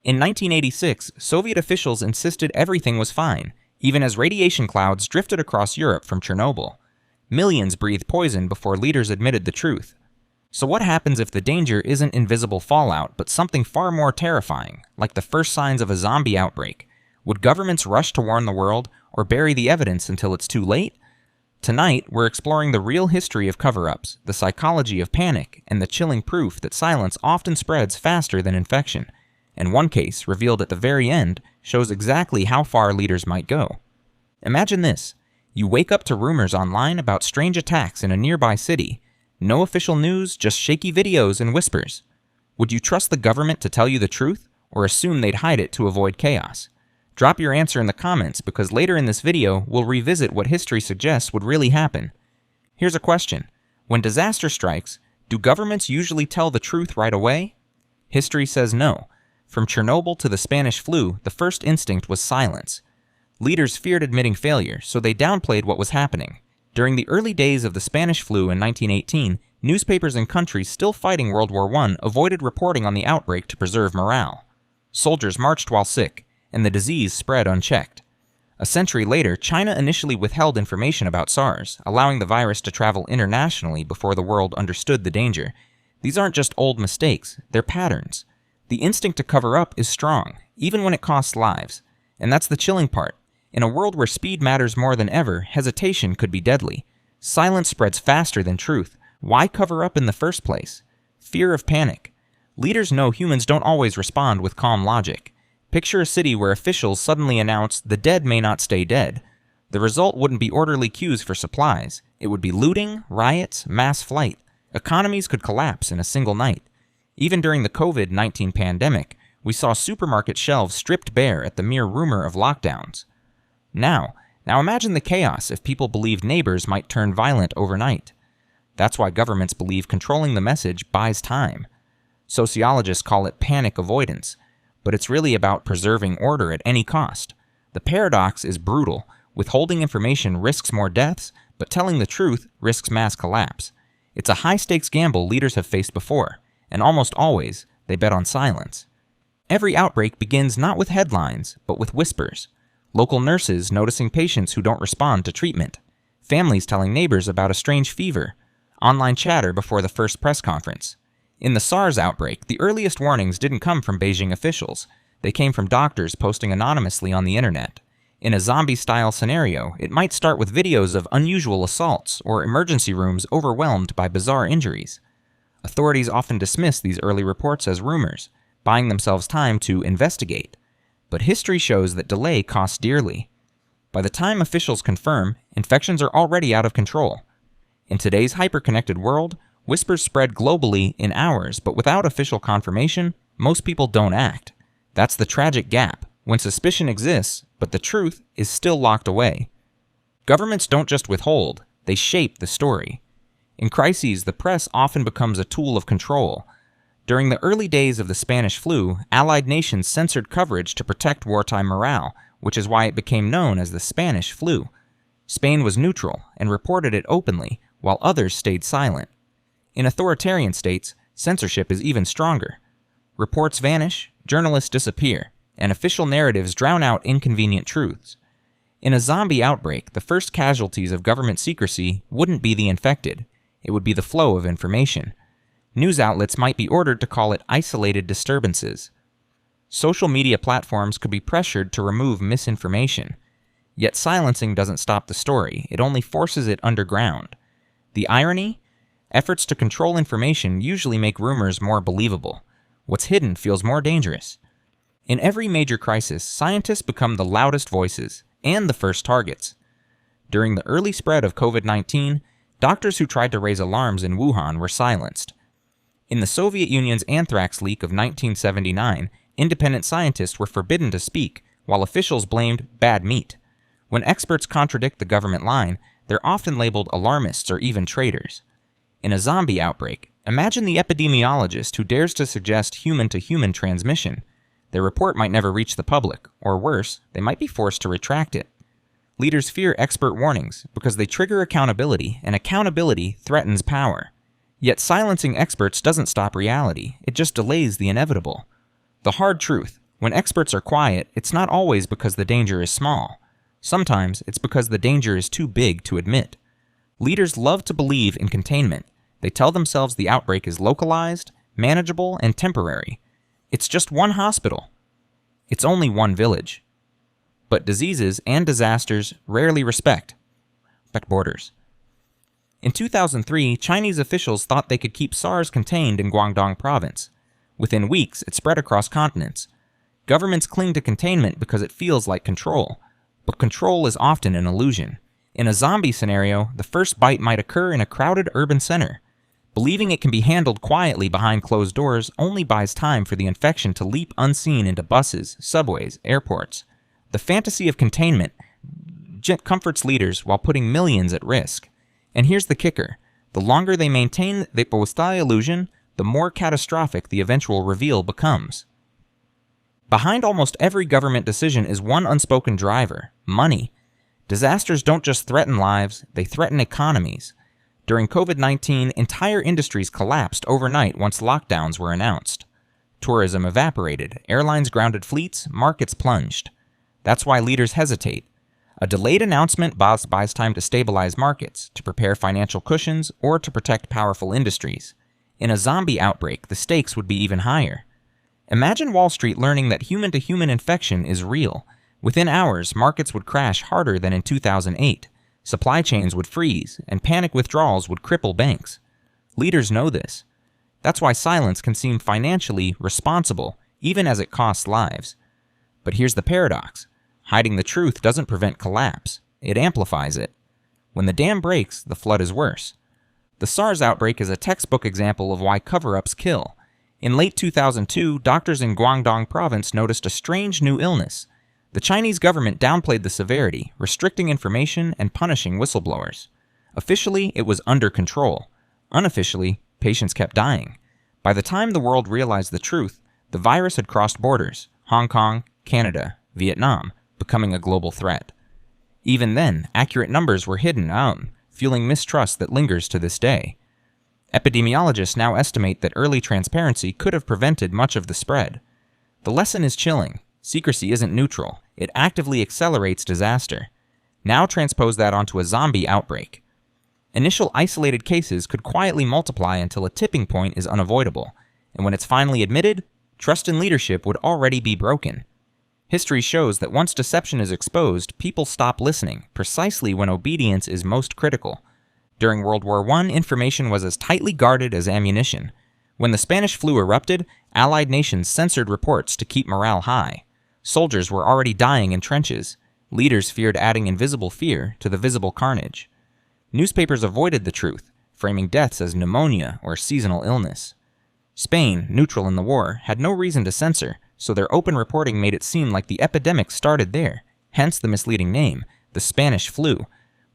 In 1986, Soviet officials insisted everything was fine, even as radiation clouds drifted across Europe from Chernobyl. Millions breathed poison before leaders admitted the truth. So what happens if the danger isn't invisible fallout, but something far more terrifying, like the first signs of a zombie outbreak? Would governments rush to warn the world, or bury the evidence until it's too late? Tonight, we're exploring the real history of cover-ups, the psychology of panic, and the chilling proof that silence often spreads faster than infection. And one case, revealed at the very end, shows exactly how far leaders might go. Imagine this. You wake up to rumors online about strange attacks in a nearby city. No official news, just shaky videos and whispers. Would you trust the government to tell you the truth, or assume they'd hide it to avoid chaos? Drop your answer in the comments, because later in this video, we'll revisit what history suggests would really happen. Here's a question. When disaster strikes, do governments usually tell the truth right away? History says no. From Chernobyl to the Spanish flu, the first instinct was silence. Leaders feared admitting failure, so they downplayed what was happening. During the early days of the Spanish flu in 1918, newspapers in countries still fighting World War I avoided reporting on the outbreak to preserve morale. Soldiers marched while sick, and the disease spread unchecked. A century later, China initially withheld information about SARS, allowing the virus to travel internationally before the world understood the danger. These aren't just old mistakes, they're patterns. The instinct to cover up is strong, even when it costs lives. And that's the chilling part. In a world where speed matters more than ever, hesitation could be deadly. Silence spreads faster than truth. Why cover up in the first place? Fear of panic. Leaders know humans don't always respond with calm logic. Picture a city where officials suddenly announce the dead may not stay dead. The result wouldn't be orderly queues for supplies. It would be looting, riots, mass flight. Economies could collapse in a single night. Even during the COVID-19 pandemic, we saw supermarket shelves stripped bare at the mere rumor of lockdowns. Now imagine the chaos if people believed neighbors might turn violent overnight. That's why governments believe controlling the message buys time. Sociologists call it panic avoidance, but it's really about preserving order at any cost. The paradox is brutal. Withholding information risks more deaths, but telling the truth risks mass collapse. It's a high-stakes gamble leaders have faced before, and almost always, they bet on silence. Every outbreak begins not with headlines, but with whispers. Local nurses noticing patients who don't respond to treatment. Families telling neighbors about a strange fever. Online chatter before the first press conference. In the SARS outbreak, the earliest warnings didn't come from Beijing officials. They came from doctors posting anonymously on the internet. In a zombie-style scenario, it might start with videos of unusual assaults or emergency rooms overwhelmed by bizarre injuries. Authorities often dismiss these early reports as rumors, buying themselves time to investigate. But history shows that delay costs dearly. By the time officials confirm, infections are already out of control. In today's hyper-connected world, whispers spread globally in hours, but without official confirmation, most people don't act. That's the tragic gap, when suspicion exists, but the truth is still locked away. Governments don't just withhold, they shape the story. In crises, the press often becomes a tool of control. During the early days of the Spanish flu, Allied nations censored coverage to protect wartime morale, which is why it became known as the Spanish flu. Spain was neutral and reported it openly, while others stayed silent. In authoritarian states, censorship is even stronger. Reports vanish, journalists disappear, and official narratives drown out inconvenient truths. In a zombie outbreak, the first casualties of government secrecy wouldn't be the infected. It would be the flow of information. News outlets might be ordered to call it isolated disturbances. Social media platforms could be pressured to remove misinformation. Yet silencing doesn't stop the story, it only forces it underground. The irony? Efforts to control information usually make rumors more believable. What's hidden feels more dangerous. In every major crisis, scientists become the loudest voices and the first targets. During the early spread of COVID-19, doctors who tried to raise alarms in Wuhan were silenced. In the Soviet Union's anthrax leak of 1979, independent scientists were forbidden to speak, while officials blamed bad meat. When experts contradict the government line, they're often labeled alarmists or even traitors. In a zombie outbreak, imagine the epidemiologist who dares to suggest human-to-human transmission. Their report might never reach the public, or worse, they might be forced to retract it. Leaders fear expert warnings because they trigger accountability, and accountability threatens power. Yet silencing experts doesn't stop reality, it just delays the inevitable. The hard truth, When experts are quiet, it's not always because the danger is small. Sometimes it's because the danger is too big to admit. Leaders love to believe in containment. They tell themselves the outbreak is localized, manageable, and temporary. It's just one hospital. It's only one village. But diseases and disasters rarely respect borders. In 2003, Chinese officials thought they could keep SARS contained in Guangdong province. Within weeks, it spread across continents. Governments cling to containment because it feels like control, but control is often an illusion. In a zombie scenario, the first bite might occur in a crowded urban center. Believing it can be handled quietly behind closed doors only buys time for the infection to leap unseen into buses, subways, airports. The fantasy of containment comforts leaders while putting millions at risk. And here's the kicker. The longer they maintain the postal illusion, the more catastrophic the eventual reveal becomes. Behind almost every government decision is one unspoken driver: money. Disasters don't just threaten lives, they threaten economies. During COVID-19, entire industries collapsed overnight once lockdowns were announced. Tourism evaporated, airlines grounded fleets, markets plunged. That's why leaders hesitate. A delayed announcement buys time to stabilize markets, to prepare financial cushions, or to protect powerful industries. In a zombie outbreak, the stakes would be even higher. Imagine Wall Street learning that human-to-human infection is real. Within hours, markets would crash harder than in 2008. Supply chains would freeze, and panic withdrawals would cripple banks. Leaders know this. That's why silence can seem financially responsible, even as it costs lives. But here's the paradox. Hiding the truth doesn't prevent collapse. It amplifies it. When the dam breaks, the flood is worse. The SARS outbreak is a textbook example of why cover-ups kill. In late 2002, doctors in Guangdong province noticed a strange new illness. The Chinese government downplayed the severity, restricting information and punishing whistleblowers. Officially, it was under control. Unofficially, patients kept dying. By the time the world realized the truth, the virus had crossed borders: Hong Kong, Canada, Vietnam, becoming a global threat. Even then, accurate numbers were hidden out, fueling mistrust that lingers to this day. Epidemiologists now estimate that early transparency could have prevented much of the spread. The lesson is chilling. Secrecy isn't neutral. It actively accelerates disaster. Now transpose that onto a zombie outbreak. Initial isolated cases could quietly multiply until a tipping point is unavoidable, and when it's finally admitted, trust in leadership would already be broken. History shows that once deception is exposed, people stop listening, precisely when obedience is most critical. During World War I, information was as tightly guarded as ammunition. When the Spanish flu erupted, Allied nations censored reports to keep morale high. Soldiers were already dying in trenches. Leaders feared adding invisible fear to the visible carnage. Newspapers avoided the truth, framing deaths as pneumonia or seasonal illness. Spain, neutral in the war, had no reason to censor, so their open reporting made it seem like the epidemic started there, hence the misleading name, the Spanish flu.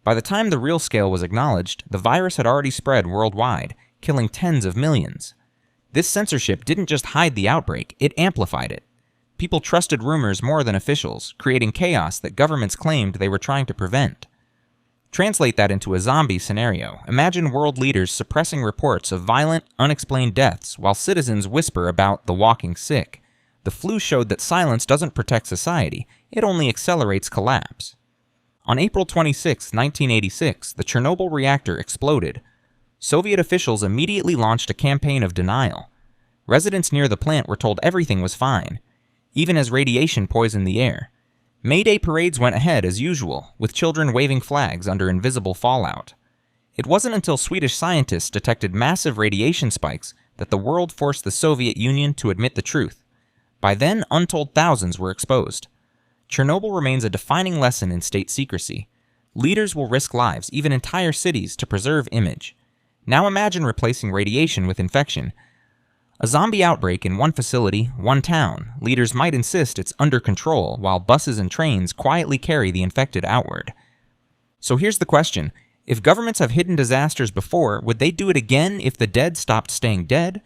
By the time the real scale was acknowledged, the virus had already spread worldwide, killing tens of millions. This censorship didn't just hide the outbreak, it amplified it. People trusted rumors more than officials, creating chaos that governments claimed they were trying to prevent. Translate that into a zombie scenario. Imagine world leaders suppressing reports of violent, unexplained deaths while citizens whisper about the walking sick. The flu showed that silence doesn't protect society, it only accelerates collapse. On April 26, 1986, the Chernobyl reactor exploded. Soviet officials immediately launched a campaign of denial. Residents near the plant were told everything was fine, even as radiation poisoned the air. May Day parades went ahead as usual, with children waving flags under invisible fallout. It wasn't until Swedish scientists detected massive radiation spikes that the world forced the Soviet Union to admit the truth. By then, untold thousands were exposed. Chernobyl remains a defining lesson in state secrecy. Leaders will risk lives, even entire cities, to preserve image. Now imagine replacing radiation with infection. A zombie outbreak in one facility, one town. Leaders might insist it's under control, while buses and trains quietly carry the infected outward. So here's the question. If governments have hidden disasters before, would they do it again if the dead stopped staying dead?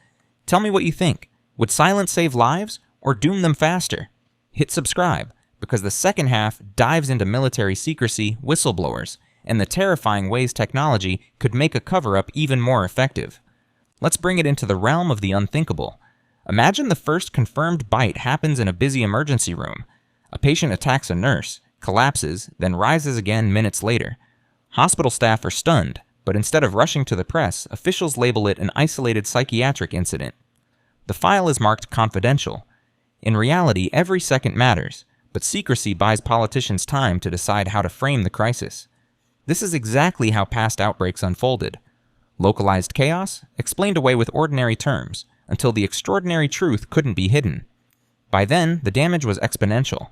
Tell me what you think. Would silence save lives, or doom them faster? Hit subscribe, because the second half dives into military secrecy, whistleblowers, and the terrifying ways technology could make a cover-up even more effective. Let's bring it into the realm of the unthinkable. Imagine the first confirmed bite happens in a busy emergency room. A patient attacks a nurse, collapses, then rises again minutes later. Hospital staff are stunned, but instead of rushing to the press, officials label it an isolated psychiatric incident. The file is marked confidential. In reality, every second matters, but secrecy buys politicians time to decide how to frame the crisis. This is exactly how past outbreaks unfolded. Localized chaos, explained away with ordinary terms, until the extraordinary truth couldn't be hidden. By then, the damage was exponential.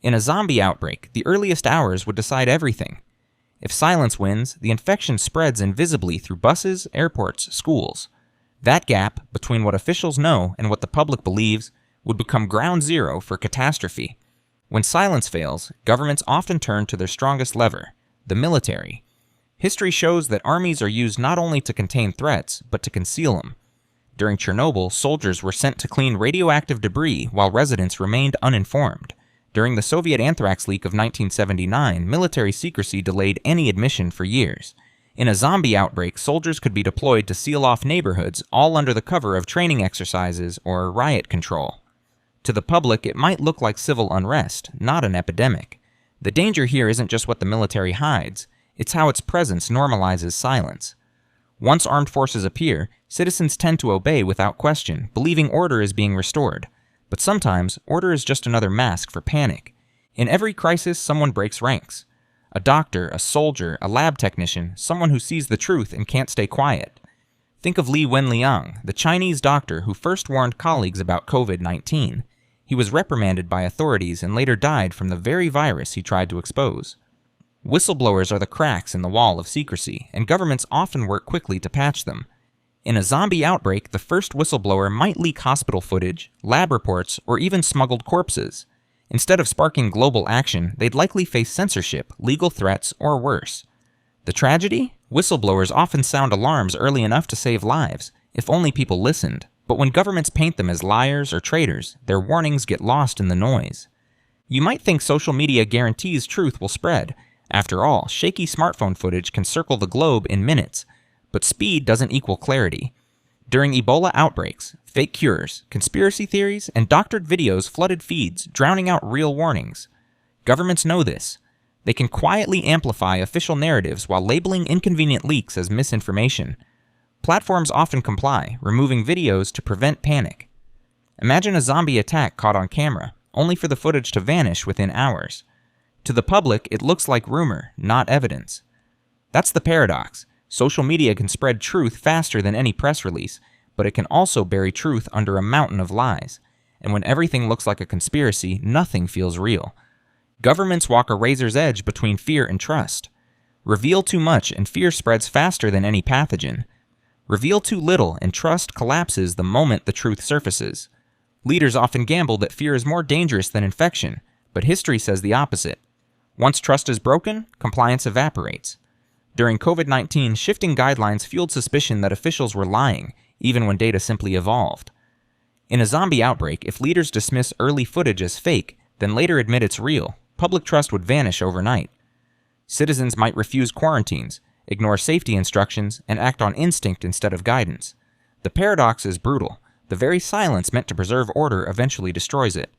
In a zombie outbreak, the earliest hours would decide everything. If silence wins, the infection spreads invisibly through buses, airports, schools. That gap between what officials know and what the public believes would become ground zero for catastrophe. When silence fails, governments often turn to their strongest lever, the military. History shows that armies are used not only to contain threats, but to conceal them. During Chernobyl, soldiers were sent to clean radioactive debris while residents remained uninformed. During the Soviet anthrax leak of 1979, military secrecy delayed any admission for years. In a zombie outbreak, soldiers could be deployed to seal off neighborhoods, all under the cover of training exercises or riot control. To the public, it might look like civil unrest, not an epidemic. The danger here isn't just what the military hides, it's how its presence normalizes silence. Once armed forces appear, citizens tend to obey without question, believing order is being restored. But sometimes, order is just another mask for panic. In every crisis, someone breaks ranks. A doctor, a soldier, a lab technician, someone who sees the truth and can't stay quiet. Think of Li Wenliang, the Chinese doctor who first warned colleagues about COVID-19. He was reprimanded by authorities and later died from the very virus he tried to expose. Whistleblowers are the cracks in the wall of secrecy, and governments often work quickly to patch them. In a zombie outbreak, the first whistleblower might leak hospital footage, lab reports, or even smuggled corpses. Instead of sparking global action, they'd likely face censorship, legal threats, or worse. The tragedy? Whistleblowers often sound alarms early enough to save lives, if only people listened. But when governments paint them as liars or traitors, their warnings get lost in the noise. You might think social media guarantees truth will spread. After all, shaky smartphone footage can circle the globe in minutes. But speed doesn't equal clarity. During Ebola outbreaks, fake cures, conspiracy theories, and doctored videos flooded feeds, drowning out real warnings. Governments know this. They can quietly amplify official narratives while labeling inconvenient leaks as misinformation. Platforms often comply, removing videos to prevent panic. Imagine a zombie attack caught on camera, only for the footage to vanish within hours. To the public, it looks like rumor, not evidence. That's the paradox. Social media can spread truth faster than any press release, but it can also bury truth under a mountain of lies. And when everything looks like a conspiracy, nothing feels real. Governments walk a razor's edge between fear and trust. Reveal too much and fear spreads faster than any pathogen. Reveal too little and trust collapses the moment the truth surfaces. Leaders often gamble that fear is more dangerous than infection, but history says the opposite. Once trust is broken, compliance evaporates. During COVID-19, shifting guidelines fueled suspicion that officials were lying, even when data simply evolved. In a zombie outbreak, if leaders dismiss early footage as fake, then later admit it's real, public trust would vanish overnight. Citizens might refuse quarantines, ignore safety instructions, and act on instinct instead of guidance. The paradox is brutal. The very silence meant to preserve order eventually destroys it.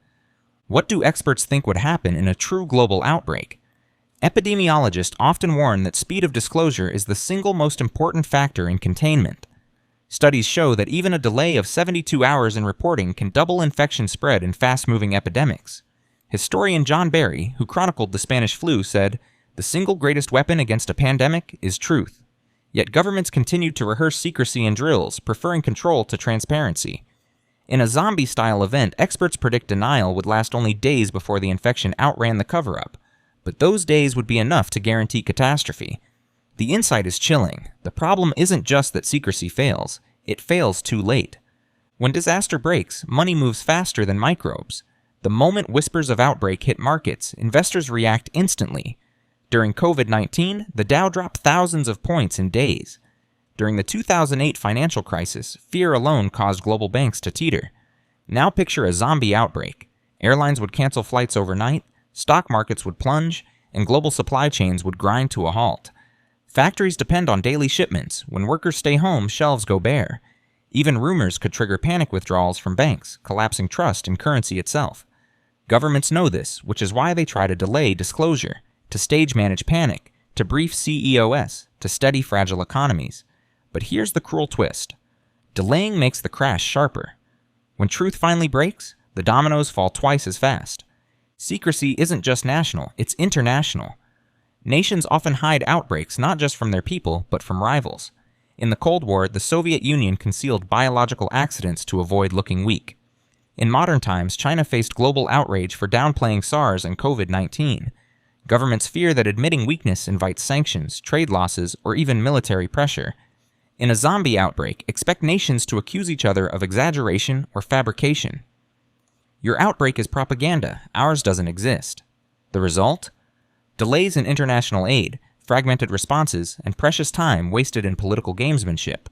What do experts think would happen in a true global outbreak? Epidemiologists often warn that speed of disclosure is the single most important factor in containment. Studies show that even a delay of 72 hours in reporting can double infection spread in fast-moving epidemics. Historian John Barry, who chronicled the Spanish flu, said, "The single greatest weapon against a pandemic is truth." Yet governments continued to rehearse secrecy in drills, preferring control to transparency. In a zombie-style event, experts predict denial would last only days before the infection outran the cover-up. But those days would be enough to guarantee catastrophe. The insight is chilling. The problem isn't just that secrecy fails. It fails too late. When disaster breaks, money moves faster than microbes. The moment whispers of outbreak hit markets, investors react instantly. During COVID-19, the Dow dropped thousands of points in days. During the 2008 financial crisis, fear alone caused global banks to teeter. Now picture a zombie outbreak. Airlines would cancel flights overnight, stock markets would plunge, and global supply chains would grind to a halt. Factories depend on daily shipments. When workers stay home, shelves go bare. Even rumors could trigger panic withdrawals from banks, collapsing trust in currency itself. Governments know this, which is why they try to delay disclosure, to stage manage panic, to brief CEOs, to steady fragile economies. But here's the cruel twist. Delaying makes the crash sharper. When truth finally breaks, the dominoes fall twice as fast. Secrecy isn't just national, it's international. Nations often hide outbreaks not just from their people, but from rivals. In the Cold War, the Soviet Union concealed biological accidents to avoid looking weak. In modern times, China faced global outrage for downplaying SARS and COVID-19. Governments fear that admitting weakness invites sanctions, trade losses, or even military pressure. In a zombie outbreak, expect nations to accuse each other of exaggeration or fabrication. Your outbreak is propaganda, ours doesn't exist. The result? Delays in international aid, fragmented responses, and precious time wasted in political gamesmanship.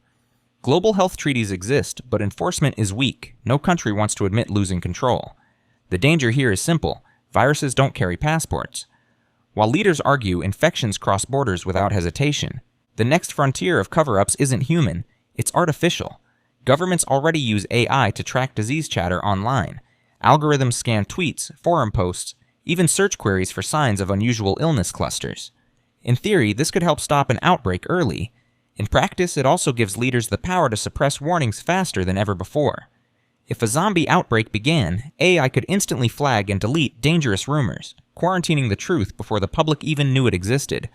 Global health treaties exist, but enforcement is weak. No country wants to admit losing control. The danger here is simple. Viruses don't carry passports. While leaders argue infections cross borders without hesitation, the next frontier of cover-ups isn't human, it's artificial. Governments already use AI to track disease chatter online. Algorithms scan tweets, forum posts, even search queries for signs of unusual illness clusters. In theory, this could help stop an outbreak early. In practice, it also gives leaders the power to suppress warnings faster than ever before. If a zombie outbreak began, AI could instantly flag and delete dangerous rumors, quarantining the truth before the public even knew it existed.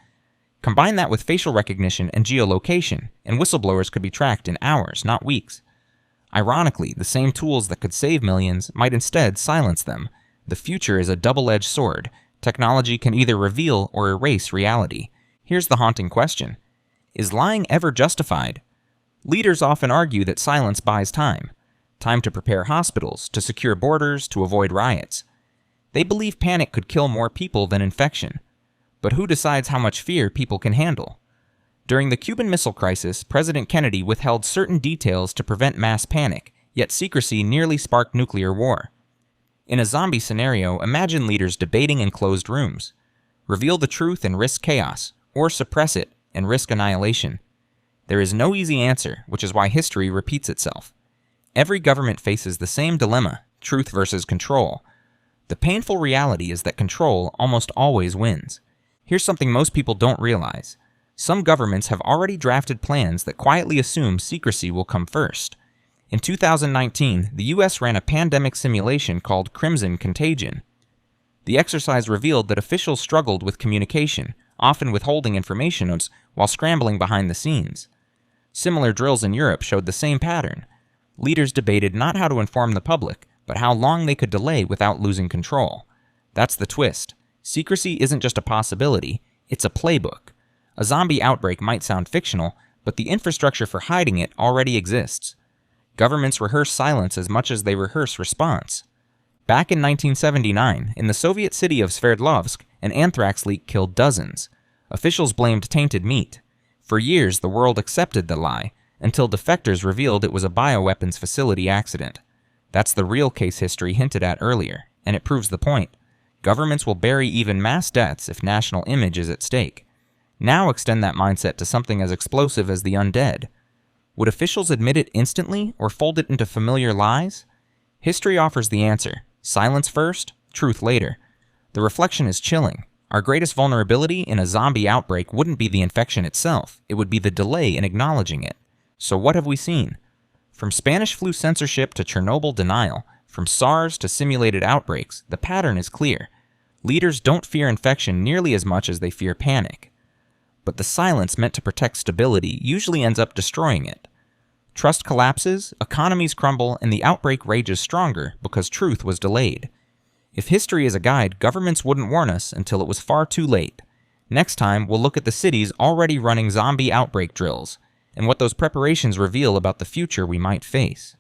Combine that with facial recognition and geolocation, and whistleblowers could be tracked in hours, not weeks. Ironically, the same tools that could save millions might instead silence them. The future is a double-edged sword. Technology can either reveal or erase reality. Here's the haunting question. Is lying ever justified? Leaders often argue that silence buys time. Time to prepare hospitals, to secure borders, to avoid riots. They believe panic could kill more people than infection. But who decides how much fear people can handle? During the Cuban Missile Crisis, President Kennedy withheld certain details to prevent mass panic, yet secrecy nearly sparked nuclear war. In a zombie scenario, imagine leaders debating in closed rooms. Reveal the truth and risk chaos, or suppress it and risk annihilation. There is no easy answer, which is why history repeats itself. Every government faces the same dilemma, truth versus control. The painful reality is that control almost always wins. Here's something most people don't realize. Some governments have already drafted plans that quietly assume secrecy will come first. In 2019, the US ran a pandemic simulation called Crimson Contagion. The exercise revealed that officials struggled with communication, often withholding information notes while scrambling behind the scenes. Similar drills in Europe showed the same pattern. Leaders debated not how to inform the public, but how long they could delay without losing control. That's the twist. Secrecy isn't just a possibility, it's a playbook. A zombie outbreak might sound fictional, but the infrastructure for hiding it already exists. Governments rehearse silence as much as they rehearse response. Back in 1979, in the Soviet city of Sverdlovsk, an anthrax leak killed dozens. Officials blamed tainted meat. For years, the world accepted the lie, until defectors revealed it was a bioweapons facility accident. That's the real case history hinted at earlier, and it proves the point. Governments will bury even mass deaths if national image is at stake. Now extend that mindset to something as explosive as the undead. Would officials admit it instantly or fold it into familiar lies? History offers the answer. Silence first, truth later. The reflection is chilling. Our greatest vulnerability in a zombie outbreak wouldn't be the infection itself, it would be the delay in acknowledging it. So what have we seen? From Spanish flu censorship to Chernobyl denial, from SARS to simulated outbreaks, the pattern is clear. Leaders don't fear infection nearly as much as they fear panic. But the silence meant to protect stability usually ends up destroying it. Trust collapses, economies crumble, and the outbreak rages stronger because truth was delayed. If history is a guide, governments wouldn't warn us until it was far too late. Next time, we'll look at the cities already running zombie outbreak drills, and what those preparations reveal about the future we might face.